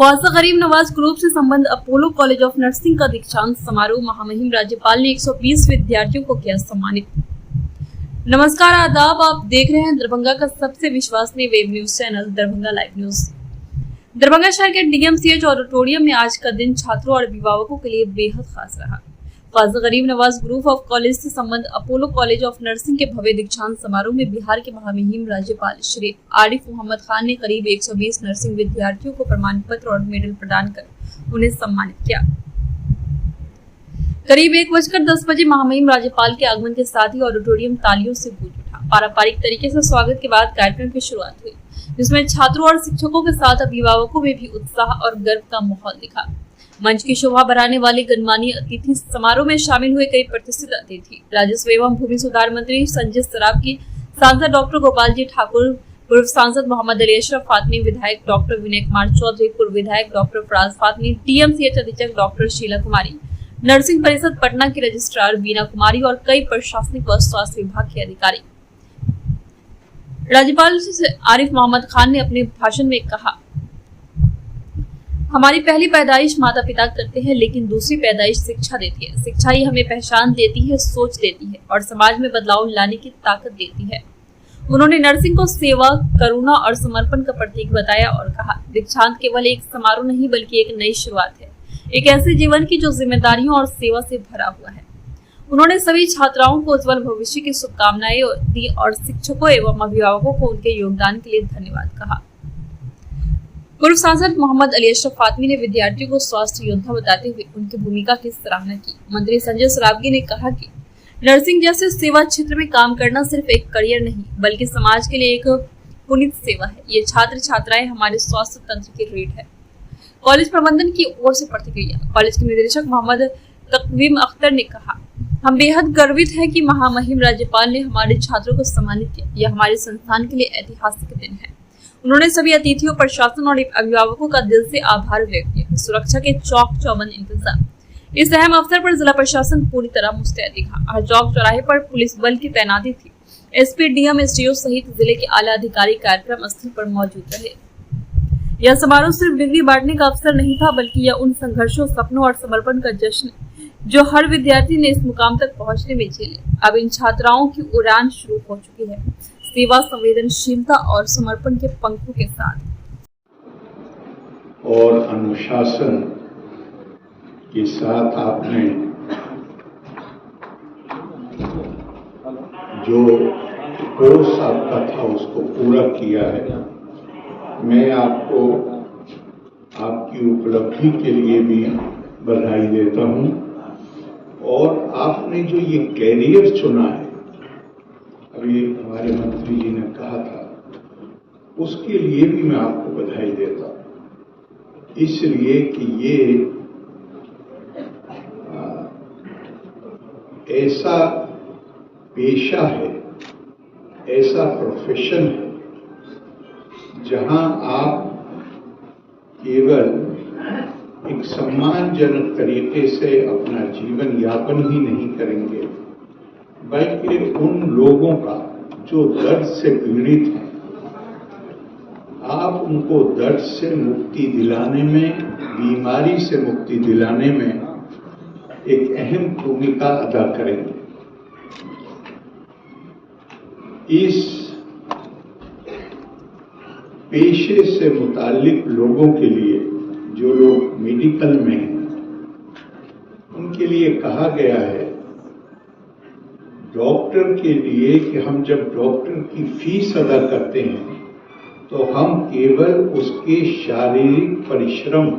ख्वाजा गरीब नवाज ग्रुप से संबंध अपोलो कॉलेज ऑफ नर्सिंग का दीक्षांत समारोह। महामहिम राज्यपाल ने 120 विद्यार्थियों को किया सम्मानित। नमस्कार, आदाब। आप देख रहे हैं दरभंगा का सबसे विश्वसनीय web news channel Darbhanga live news. Darbhanga शहर के डीएमसीएच ऑडिटोरियम में आज का दिन छात्रों और अभिभावकों के लिए बेहद खास रहा। ख्वाजा गरीब नवाज ग्रुप ऑफ कॉलेज से संबंध अपोलो कॉलेज ऑफ नर्सिंग के भव्य दीक्षांत समारोह में बिहार के महामहिम राज्यपाल श्री आरिफ मोहम्मद खान ने करीब 120 नर्सिंग विद्यार्थियों को प्रमाण पत्र और मेडल प्रदान कर उन्हें सम्मानित किया। करीब 1:10 बजे महामहिम राज्यपाल के आगमन के साथ ही ऑडिटोरियम तालियों से गूंज उठा। पारंपरिक तरीके से स्वागत के बाद कार्यक्रम की शुरुआत हुई, जिसमें छात्रों और शिक्षकों के साथ अभिभावकों में भी उत्साह और गर्व का माहौल दिखा। मंच की शोभा बढ़ाने वाले गणमान्य अतिथि समारोह में शामिल हुए कई प्रतिष्ठित अतिथि राजस्व एवं भूमि सुधार मंत्री संजय सरावगी, सांसद डॉक्टर गोपाल जी ठाकुर, पूर्व सांसद मोहम्मद अली अशरफ फातमी, विधायक डॉक्टर विनय कुमार चौधरी, पूर्व विधायक डॉक्टर फराज फातमी, डीएमसीएच अधीक्षक डॉक्टर शीला कुमारी, नर्सिंग परिषद पटना की रजिस्ट्रार बीना कुमारी और कई प्रशासनिक व स्वास्थ्य विभाग के अधिकारी। राज्यपाल आरिफ मोहम्मद खान ने अपने भाषण में कहा, हमारी पहली पैदाइश माता पिता करते हैं, लेकिन दूसरी पैदाइश शिक्षा देती है। शिक्षा ही हमें पहचान देती है, सोच देती है और समाज में बदलाव लाने की ताकत देती है। उन्होंने नर्सिंग को सेवा, करुणा और समर्पण का प्रतीक बताया और कहा, दीक्षांत केवल एक समारोह नहीं बल्कि एक नई शुरुआत है, एक ऐसे जीवन की जो जिम्मेदारियों और सेवा से भरा हुआ है। उन्होंने सभी छात्राओं को उज्जवल भविष्य की शुभकामनाएं दी और शिक्षकों एवं अभिभावकों को उनके योगदान के लिए धन्यवाद कहा। पूर्व सांसद मोहम्मद अली अशरफ फातमी ने विद्यार्थियों को स्वास्थ्य योद्धा बताते हुए उनकी भूमिका की सराहना की। मंत्री संजय सरावगी ने कहा कि नर्सिंग जैसे सेवा क्षेत्र में काम करना सिर्फ एक करियर नहीं बल्कि समाज के लिए एक पुनीत सेवा है। ये छात्र छात्राएं हमारे स्वास्थ्य तंत्र की रीढ़ है। कॉलेज प्रबंधन की ओर से प्रतिक्रिया। कॉलेज के निदेशक मोहम्मद तकवीम अख्तर ने कहा, हम बेहद गर्वित हैं कि महामहिम राज्यपाल ने हमारे छात्रों को सम्मानित किया। यह हमारे संस्थान के लिए ऐतिहासिक दिन है। उन्होंने सभी अतिथियों, प्रशासन और अभिभावकों का दिल से आभार व्यक्त किया। सुरक्षा के चौक चौबंद इंतजाम। इस अहम अवसर पर जिला प्रशासन पूरी तरह मुस्तैद दिखा। हर चौक चौराहे पर पुलिस बल की तैनाती थी। एसपी, डीएम, एसडीओ सहित जिले के आला अधिकारी कार्यक्रम स्थल पर मौजूद रहे। यह समारोह सिर्फ डिग्री बांटने का अवसर नहीं था, बल्कि यह उन संघर्षों, सपनों और समर्पण का जश्न जो हर विद्यार्थी ने इस मुकाम तक पहुंचने में झेले। अब इन छात्राओं की उड़ान शुरू हो चुकी है, सेवा, संवेदनशीलता और समर्पण के पंखों के साथ। और अनुशासन के साथ आपने जो कोर्स आपका था उसको पूरा किया है। मैं आपको आपकी उपलब्धि के लिए भी बधाई देता हूं और आपने जो ये कैरियर चुना है, अभी हमारे मंत्री जी ने कहा था, उसके लिए भी मैं आपको बधाई देता हूं, इसलिए कि ये ऐसा पेशा है, ऐसा प्रोफेशन है जहां आप केवल एक सम्मानजनक तरीके से अपना जीवन यापन ही नहीं करेंगे, बल्कि उन लोगों का जो दर्द से पीड़ित हैं, आप उनको दर्द से मुक्ति दिलाने में, बीमारी से मुक्ति दिलाने में एक अहम भूमिका अदा करेंगे। इस पेशे से मुताल्लिक लोगों के लिए, जो लोग मेडिकल में हैं, उनके लिए कहा गया है डॉक्टर के लिए कि हम जब डॉक्टर की फीस अदा करते हैं तो हम केवल उसके शारीरिक परिश्रम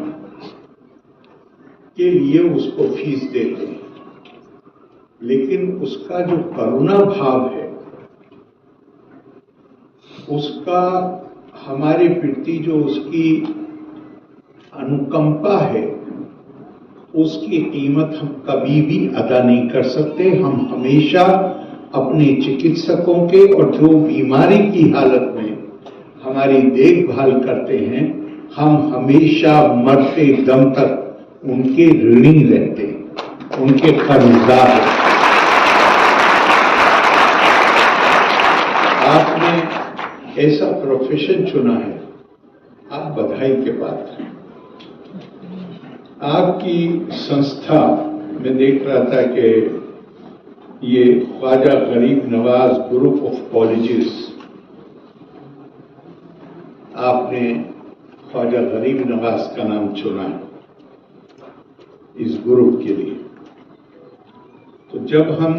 के लिए उसको फीस देते हैं, लेकिन उसका जो करुणा भाव है, उसका हमारे प्रति जो उसकी अनुकंपा है, उसकी कीमत हम कभी भी अदा नहीं कर सकते। हम हमेशा अपने चिकित्सकों के और जो बीमारी की हालत में हमारी देखभाल करते हैं, हम हमेशा मरते दम तक उनके ऋणी रहते हैं, उनके कर्जदार हैं। आपने ऐसा प्रोफेशन चुना है, आप बधाई के पात्र हैं। आपकी संस्था में देख रहा था कि ये ख्वाजा गरीब नवाज ग्रुप ऑफ कॉलेजेस, आपने ख्वाजा गरीब नवाज का नाम चुना है इस ग्रुप के लिए। तो जब हम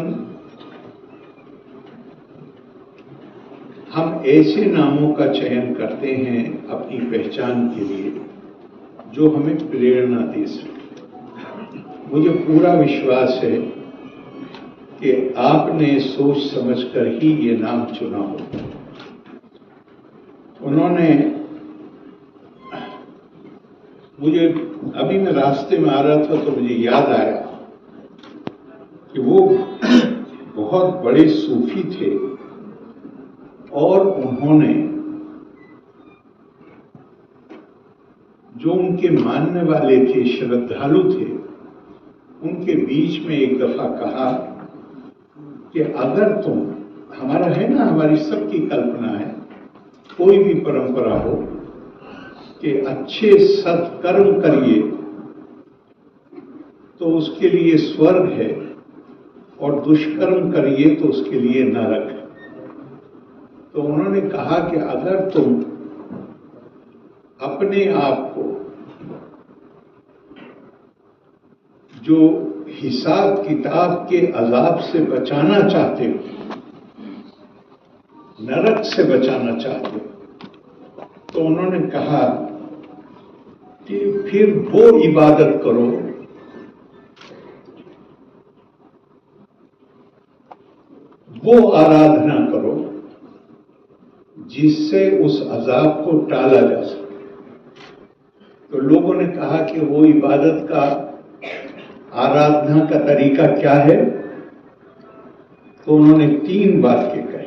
ऐसे नामों का चयन करते हैं अपनी पहचान के लिए जो हमें प्रेरणा दे सके, मुझे पूरा विश्वास है कि आपने सोच समझकर ही ये नाम चुना हो। उन्होंने मुझे, अभी मैं रास्ते में आ रहा था तो मुझे याद आया कि वो बहुत बड़े सूफी थे और उन्होंने जो उनके मानने वाले थे, श्रद्धालु थे, उनके बीच में एक दफा कहा कि अगर तुम, हमारा है ना, हमारी सबकी कल्पना है, कोई भी परंपरा हो कि अच्छे सत्कर्म करिए तो उसके लिए स्वर्ग है और दुष्कर्म करिए तो उसके लिए नरक है। तो उन्होंने कहा कि अगर तुम अपने आप को जो हिसाब किताब के अजाब से बचाना चाहते हो, नरक से बचाना चाहते हो, तो उन्होंने कहा कि फिर वो इबादत करो वो आराधना करो जिससे उस अजाब को टाला जा सके। तो लोगों ने कहा कि वो इबादत का, आराधना का तरीका क्या है? तो उन्होंने 3 वाक्य कहे।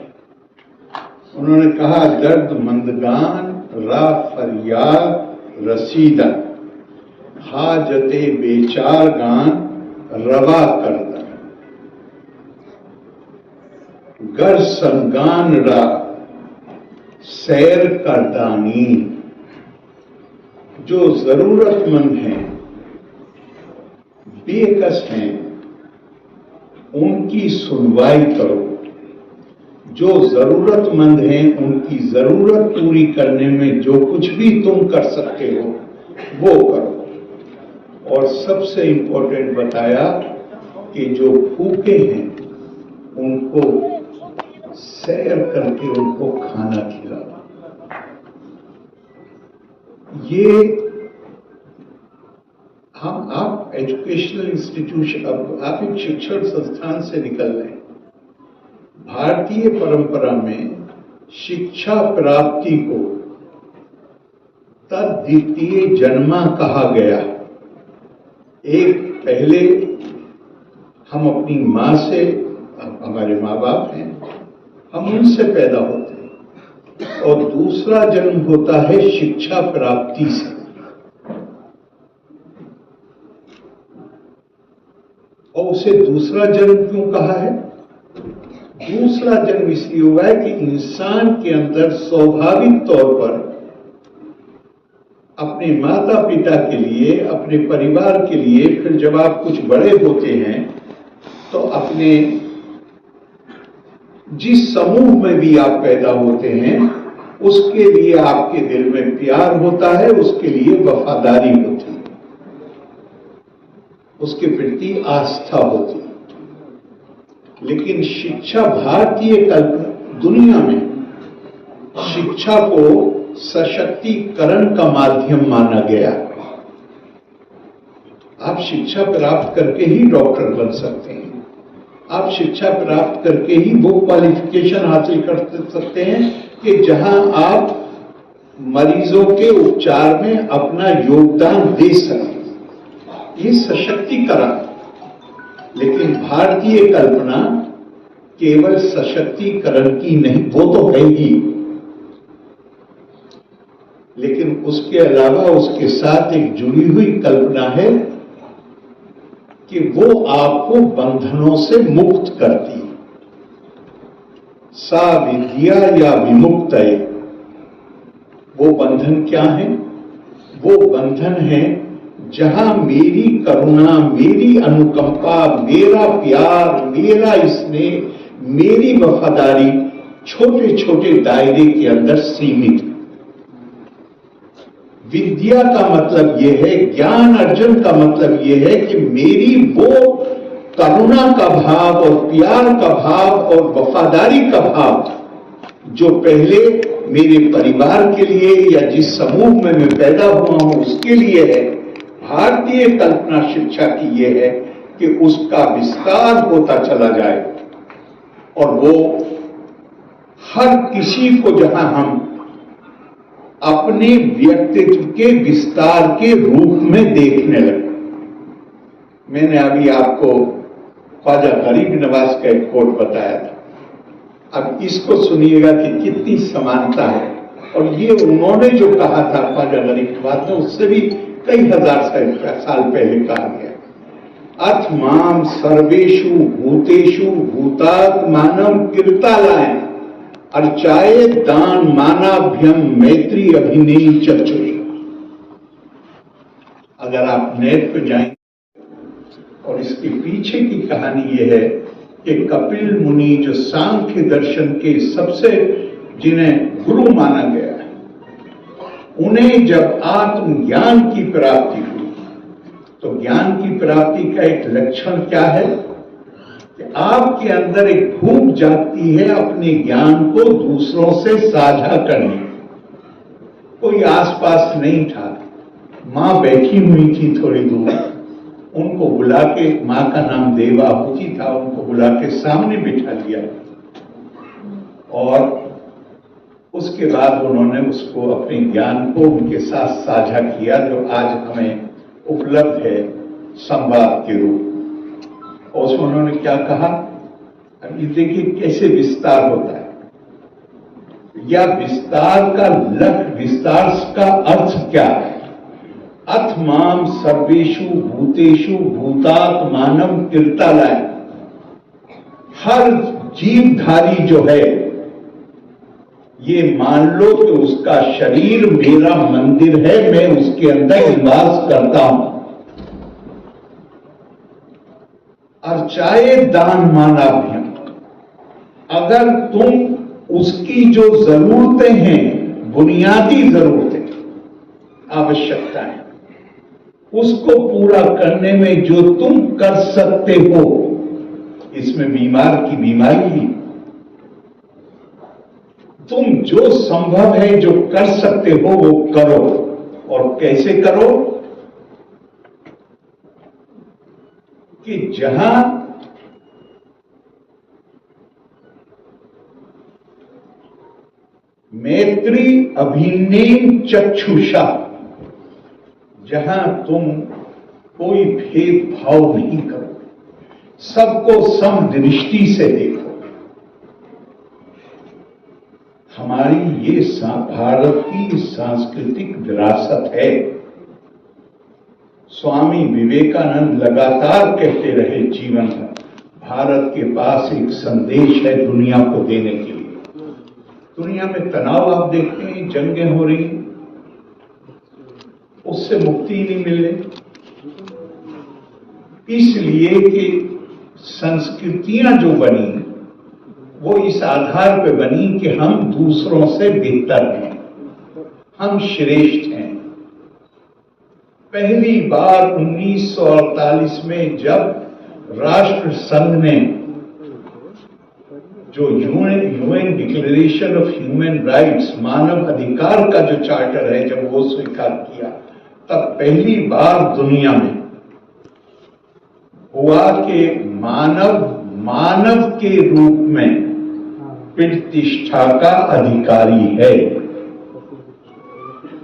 उन्होंने कहा, दर्दमंदगान रा फरियाद रसीदा, हाजते बेचार गान रवा करदा, गर संगान रा सैर करदानी। जो जरूरतमंद हैं, बेकस हैं, उनकी सुनवाई करो। जो जरूरतमंद हैं उनकी जरूरत पूरी करने में जो कुछ भी तुम कर सकते हो वो करो। और सबसे इंपॉर्टेंट बताया कि जो भूखे हैं उनको सैर करके उनको खाना खिलाओ। ये आप एजुकेशनल इंस्टीट्यूशन, अब आप एक शिक्षण संस्थान से निकल रहे हैं। भारतीय परंपरा में शिक्षा प्राप्ति को तद्वितीय जन्मा कहा गया। एक पहले हम अपनी मां से, हमारे माँ बाप हैं, हम उनसे पैदा होते हैं, और दूसरा जन्म होता है शिक्षा प्राप्ति से। और उसे दूसरा जन्म क्यों कहा है? दूसरा जन्म इसलिए हुआ है कि इंसान के अंदर स्वाभाविक तौर पर अपने माता पिता के लिए, अपने परिवार के लिए, फिर जब आप कुछ बड़े होते हैं तो अपने जिस समूह में भी आप पैदा होते हैं उसके लिए आपके दिल में प्यार होता है, उसके लिए वफादारी होती है, उसके प्रति आस्था होती है। लेकिन शिक्षा, भारतीय दुनिया में शिक्षा को सशक्तिकरण का माध्यम माना गया। आप शिक्षा प्राप्त करके ही डॉक्टर बन सकते हैं, आप शिक्षा प्राप्त करके ही वो क्वालिफिकेशन हासिल कर सकते हैं कि जहां आप मरीजों के उपचार में अपना योगदान दे सकें। ये सशक्तिकरण। लेकिन भारतीय कल्पना केवल सशक्तिकरण की नहीं, वो तो है ही, लेकिन उसके अलावा उसके साथ एक जुड़ी हुई कल्पना है कि वो आपको बंधनों से मुक्त करती है। सा विद्या या विमुक्त है। वो बंधन क्या है? वो बंधन है जहां मेरी करुणा, मेरी अनुकंपा, मेरा प्यार, मेरा स्नेह, मेरी वफादारी छोटे छोटे दायरे के अंदर सीमित है। विद्या का मतलब यह है, ज्ञान अर्जन का मतलब यह है कि मेरी वो करुणा का भाव और प्यार का भाव और वफादारी का भाव जो पहले मेरे परिवार के लिए या जिस समूह में मैं पैदा हुआ हूं उसके लिए है, भारतीय कल्पना शिक्षा की यह है कि उसका विस्तार होता चला जाए और वो हर किसी को जहां हम अपने व्यक्तित्व के विस्तार के रूप में देखने लगे। मैंने अभी आपको ख्वाजा गरीब नवाज का एक कोट बताया था, अब इसको सुनिएगा कि कितनी समानता है। और ये उन्होंने जो कहा था ख्वाजा गरीब नवाज ने, उससे भी कई हजार साल पहले कहा गया। अथ माम सर्वेषु भूतेषु भूतात्मानं कीर्तालयं अर्चाये दान मानाभ्यम मैत्री अभिनयी चक्षुष। अगर आप नेट पर जाएंगे और इसके पीछे की कहानी यह है कि कपिल मुनि जो सांख्य दर्शन के सबसे जिन्हें गुरु माना गया है, उन्हें जब आत्मज्ञान की प्राप्ति हुई तो ज्ञान की प्राप्ति का एक लक्षण क्या है कि आपके अंदर एक भूख जागती है अपने ज्ञान को दूसरों से साझा करने। कोई आसपास नहीं था, मां बैठी हुई थी थोड़ी दूर, उनको बुला के, मां का नाम देवाहुति था, उनको बुला के सामने बिठा लिया और उसके बाद उन्होंने उसको अपने ज्ञान को उनके साथ साझा किया, जो आज हमें उपलब्ध है संवाद के रूप। और उसमें उन्होंने क्या कहा, अभी देखिए कैसे विस्तार होता है, या विस्तार का लक्ष्य, विस्तार का अर्थ क्या है। अथ माम सर्वेषु भूतेषु भूतात्मानं कीर्तालयं, हर जीवधारी जो है ये मान लो कि उसका शरीर मेरा मंदिर है, मैं उसके अंदर निवास करता हूं। अर्चाये दान मानाभ्यम, अगर तुम उसकी जो जरूरतें हैं, बुनियादी जरूरतें, आवश्यकताएं, उसको पूरा करने में जो तुम कर सकते हो, इसमें बीमार की बीमारी भी, तुम जो संभव है जो कर सकते हो वो करो। और कैसे करो कि जहां मैत्री अभिनयी चक्षुषा, जहां तुम कोई भेदभाव नहीं करो, सबको समदृष्टि से देखो। हमारी ये भारत की सांस्कृतिक विरासत है। स्वामी विवेकानंद लगातार कहते रहे जीवन भर, भारत के पास एक संदेश है दुनिया को देने के लिए। दुनिया में तनाव आप देखते हैं, जंगें हो रही, उससे मुक्ति ही नहीं मिल रही, इसलिए कि संस्कृतियां जो बनी वो इस आधार पर बनी कि हम दूसरों से बेहतर हैं, हम श्रेष्ठ हैं। पहली बार 1948 में जब राष्ट्र संघ ने जो UN declaration of human rights, मानव अधिकार का जो चार्टर है, जब वो स्वीकार किया, तब पहली बार दुनिया में हुआ कि मानव के रूप में प्रतिष्ठा का अधिकारी है।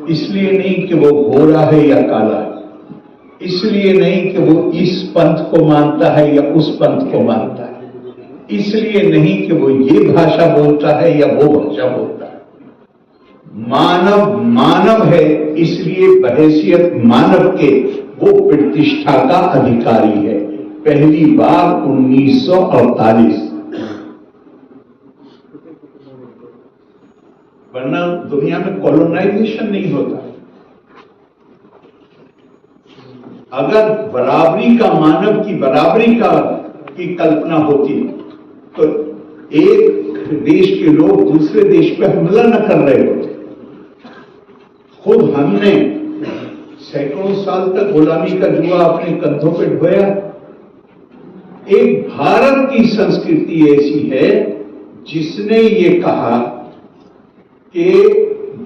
इसलिए नहीं कि वो गोरा है या काला है, इसलिए नहीं कि वो इस पंथ को मानता है या उस पंथ को मानता है, इसलिए नहीं कि वो ये भाषा बोलता है या वो भाषा बोलता है। मानव है, इसलिए बहैसियत मानव के वो प्रतिष्ठा का अधिकारी है। पहली बार 1948, वरना दुनिया में कॉलोनाइजेशन नहीं होता। अगर बराबरी का, मानव की बराबरी की कल्पना होती तो एक देश के लोग दूसरे देश पे हमला न कर रहे होते। खुद हमने सैकड़ों साल तक गुलामी का जुआ अपने कंधों पे ढोया। एक भारत की संस्कृति ऐसी है जिसने ये कहा कि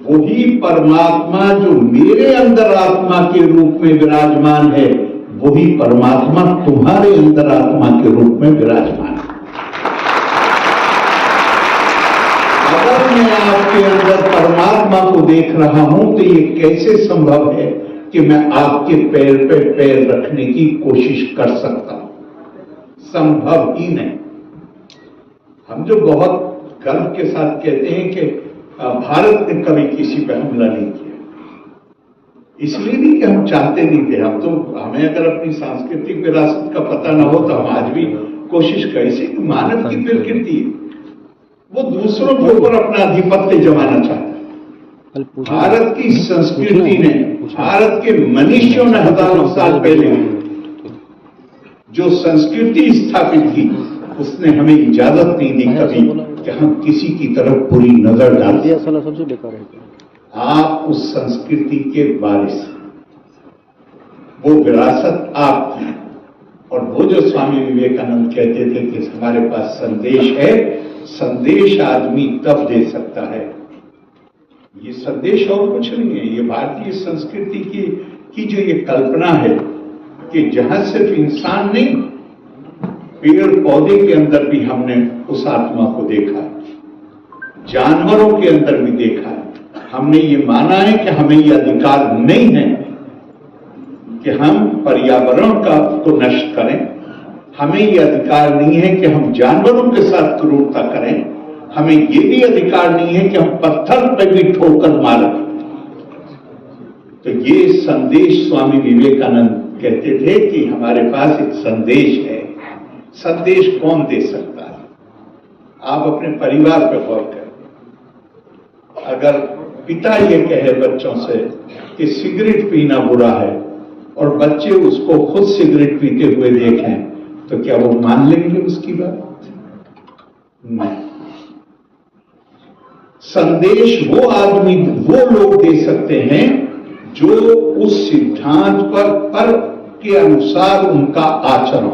वही परमात्मा जो मेरे अंदर आत्मा के रूप में विराजमान है, वही परमात्मा तुम्हारे अंदर आत्मा के रूप में विराजमान है। अगर मैं आपके अंदर परमात्मा को देख रहा हूं तो ये कैसे संभव है कि मैं आपके पैर पे पैर रखने की कोशिश कर सकता हूं? संभव ही नहीं। हम जो बहुत गर्व के साथ कहते हैं कि भारत ने कभी किसी पर हमला नहीं किया, इसलिए नहीं कि हम चाहते नहीं थे। हम तो, हमें अगर अपनी सांस्कृतिक विरासत का पता ना हो तो हम आज भी कोशिश कैसे, मानव की प्रकृति वो दूसरों के ऊपर अपना आधिपत्य जमाना चाहता है। भारत की संस्कृति ने, भारत के मनुष्यों ने हजारों साल पहले जो संस्कृति स्थापित की, उसने हमें इजाजत नहीं दी कभी कि हम किसी की तरफ बुरी नजर डालें। सबसे बेकार है। आप उस संस्कृति के वारिस, वो विरासत आपकी। और वो जो स्वामी विवेकानंद कहते थे कि हमारे पास संदेश है, संदेश आदमी तब दे सकता है, ये संदेश और कुछ नहीं है। ये भारतीय संस्कृति की जो ये कल्पना है कि जहां सिर्फ इंसान नहीं, पेड़ पौधे के अंदर भी हमने उस आत्मा को देखा, जानवरों के अंदर भी देखा। हमने ये माना है कि हमें ये अधिकार नहीं है कि हम पर्यावरण को नष्ट करें, हमें ये अधिकार नहीं है कि हम जानवरों के साथ क्रूरता करें, हमें ये भी अधिकार नहीं है कि हम पत्थर पर भी ठोकर मारें। तो ये संदेश स्वामी विवेकानंद कहते थे कि हमारे पास एक संदेश है। संदेश कौन दे सकता है? आप अपने परिवार पर गौर करें। अगर पिता ये कहे बच्चों से कि सिगरेट पीना बुरा है और बच्चे उसको खुद सिगरेट पीते हुए देखें, तो क्या वो मान लेंगे उसकी बात? नहीं। संदेश वो आदमी, वो लोग दे सकते हैं जो उस सिद्धांत पर के अनुसार उनका आचरण,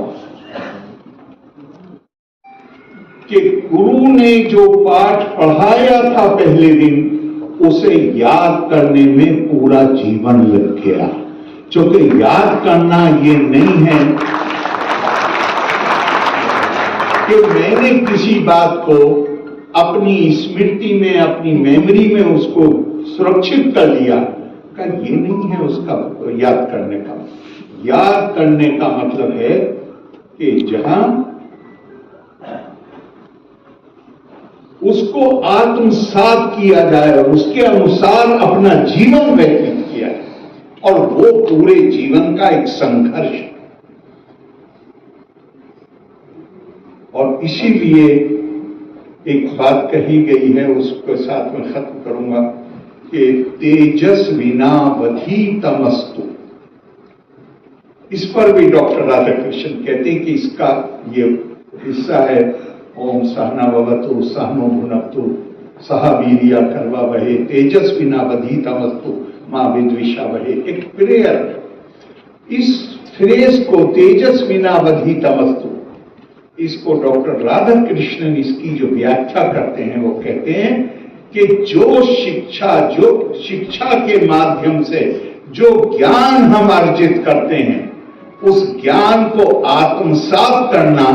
कि गुरु ने जो पाठ पढ़ाया था पहले दिन, उसे याद करने में पूरा जीवन लग गया। क्योंकि याद करना ये नहीं है कि मैंने किसी बात को अपनी स्मृति में, अपनी मेमोरी में उसको सुरक्षित कर लिया, का ये नहीं है उसका याद करने का। याद करने का मतलब है कि जहां उसको आत्मसात किया जाए और उसके अनुसार अपना जीवन व्यतीत किया जाए, और वो पूरे जीवन का एक संघर्ष है। और इसीलिए एक बात कही गई है, उसको साथ में खत्म करूंगा कि तेजस्विनावधि तमस्तु। इस पर भी डॉक्टर राधाकृष्णन कहते हैं कि इसका ये हिस्सा है, ओम सहना भवतु सहनो भुनक्तु सह वीर्या कर्वा वहे तेजस्विनावधि तमस्तु मां विद्विषा वहे। एक प्रेयर, इस फ्रेज को तेजस्विनावधि तमस्तु, इसको डॉक्टर राधाकृष्णन इसकी जो व्याख्या करते हैं वो कहते हैं कि जो शिक्षा के माध्यम से जो ज्ञान हम अर्जित करते हैं, उस ज्ञान को आत्मसात करना,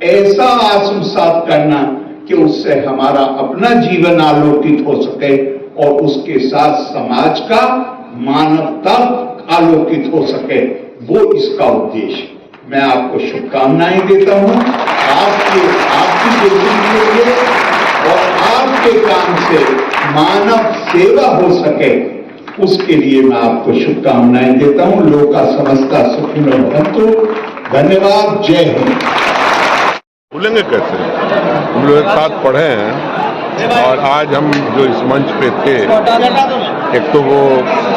ऐसा आत्मसात करना कि उससे हमारा अपना जीवन आलोकित हो सके और उसके साथ समाज का, मानवता आलोकित हो सके, वो इसका उद्देश्य। मैं आपको शुभकामनाएं देता हूं आपकी कोशिश के लिए, और आपके काम से मानव सेवा हो सके, उसके लिए मैं आपको शुभकामनाएं देता हूं। लोका समस्ता सुखिनो भवन्तु। धन्यवाद। जय हिंद। भूलेंगे कैसे? हम लोग एक साथ पढ़े हैं और आज हम जो इस मंच पे थे, एक तो वो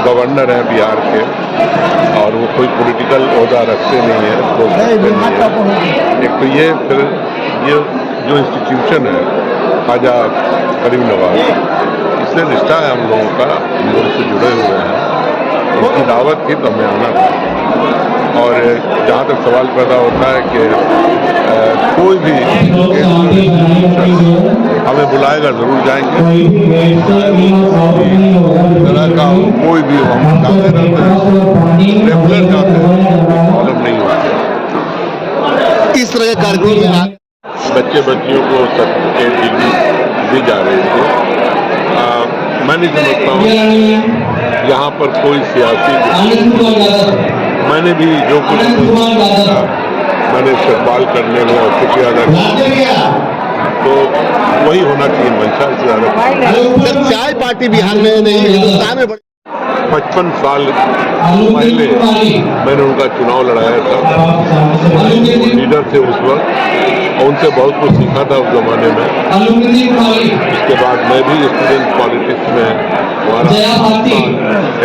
गवर्नर हैं बिहार के और वो कोई पॉलिटिकल ओहदा रखते नहीं है, एक तो ये, फिर ये जो इंस्टीट्यूशन है ख्वाजा करीम नवाज, इससे रिश्ता है हम लोगों का, हम लोग से जुड़े हुए हैं, उसकी दावत थी तो हमें आना था। और जहाँ तक सवाल पैदा होता है कि कोई भी हमें बुलाएगा ज़रूर जाएंगे, तरह का कोई भी हम जाते रहते हैं, रेगुलर जाते हैं, प्रॉब्लम नहीं होती। इस तरह के कार्यक्रम में बच्चे बच्चियों को सर्टिफिकेट डिग्री दी जा रही थी। मैं नहीं समझता हूँ यहाँ पर कोई सियासी, मैंने भी जो कुछ मैंने इस्तेमाल करने में और शुक्रिया अदा किया, तो वही होना चाहिए मंशा से ज़्यादा। चाय पार्टी बिहार में नहीं, हिंदुस्तान में 55 साल पहले मैंने उनका चुनाव लड़ाया था, लीडर थे उस वक्त, और उनसे बहुत कुछ सीखा था उस जमाने में। उसके बाद मैं भी स्टूडेंट पॉलिटिक्स में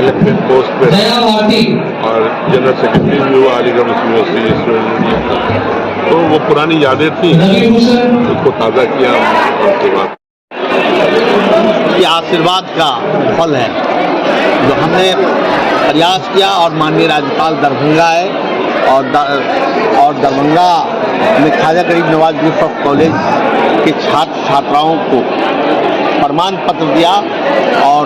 इलेक्टेड पोस्ट पे और जनरल सेक्रेटरी भी हुआ अलीगढ़ यूनिवर्सिटी स्टूडेंट यूनियन का। तो वो पुरानी यादें थी, उसको ताज़ा किया। उसके बाद ये आशीर्वाद का फल है जो हमने प्रयास किया, और माननीय राज्यपाल दरभंगा है और दरभंगा में ख्वाजा गरीब नवाज ग्रुप ऑफ कॉलेज के छात्र छात्राओं को प्रमाण पत्र दिया और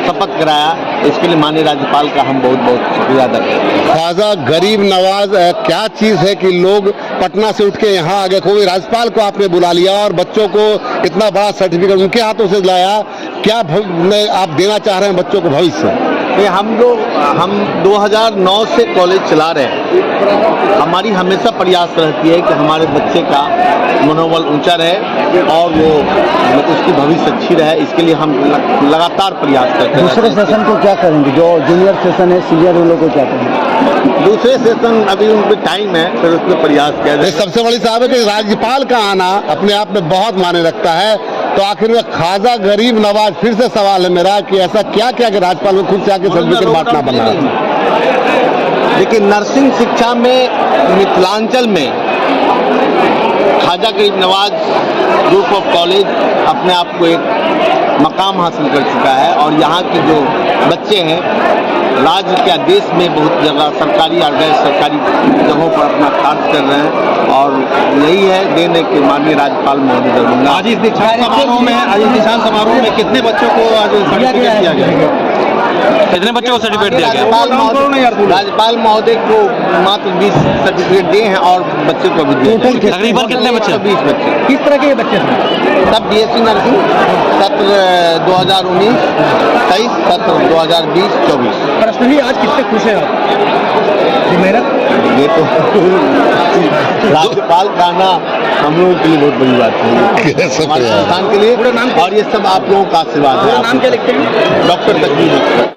शपथ कराया। इसके लिए माननीय राज्यपाल का हम बहुत बहुत शुक्रिया अदा करते हैं। ख्वाजा गरीब नवाज क्या चीज़ है कि लोग पटना से उठ के यहाँ आ गए, कोई राज्यपाल को आपने बुला लिया और बच्चों को इतना बड़ा सर्टिफिकेट उनके हाथों से लाया, क्या आप देना चाह रहे हैं बच्चों को भविष्य? हम 2009 से कॉलेज चला रहे हैं। हमारी हमेशा प्रयास रहती है कि हमारे बच्चे का मनोबल ऊंचा रहे और वो उसकी भविष्य अच्छी रहे, इसके लिए हम लगातार प्रयास करते हैं। दूसरे सेशन को क्या करेंगे, जो जूनियर सेशन है सीनियर उन लोगों को क्या करेंगे? दूसरे सेशन अभी उन पर टाइम है, फिर उसमें प्रयास किया जाए। सबसे बड़ी साहब है कि राज्यपाल का आना अपने आप में बहुत मायने रखता है, तो आखिर में ख्वाजा गरीब नवाज, फिर से सवाल है मेरा कि ऐसा क्या क्या कि राज्यपाल को खुद से आके सर्टिफिकेट बांटना बना? देखिए, नर्सिंग शिक्षा में मिथिलांचल में ख्वाजा गरीब नवाज ग्रुप ऑफ कॉलेज अपने आप को एक मकाम हासिल कर चुका है, और यहाँ के जो बच्चे हैं राज्य क्या देश में बहुत जगह सरकारी और गैर सरकारी जगहों पर अपना कार्य कर रहे हैं, और यही है देने के माननीय राज्यपाल महोदय दरभंगा। आज इस दीक्षांत समारोह में कितने बच्चों को आज सर्टिफिकेट दिया गया? कितने बच्चों को सर्टिफिकेट दिया गया? राज्यपाल महोदय को मात्र 20 सर्टिफिकेट दिए हैं और बच्चे को भी दिए। तकरीबन कितने बच्चे? 20 बच्चे। किस तरह के बच्चे हैं? सब BSc नर्सिंग, सत्र 2019-23, सत्र 2020-24। पर्सनली आज कितने खुश हैं आप? मेहनत ये तो राज्यपाल का आना हम लोगों के लिए बहुत बड़ी बात है, हमारे संस्थान के लिए, और ये सब आप लोगों का आशीर्वाद है। नाम क्या लिखते हैं? डॉक्टर तकरीर।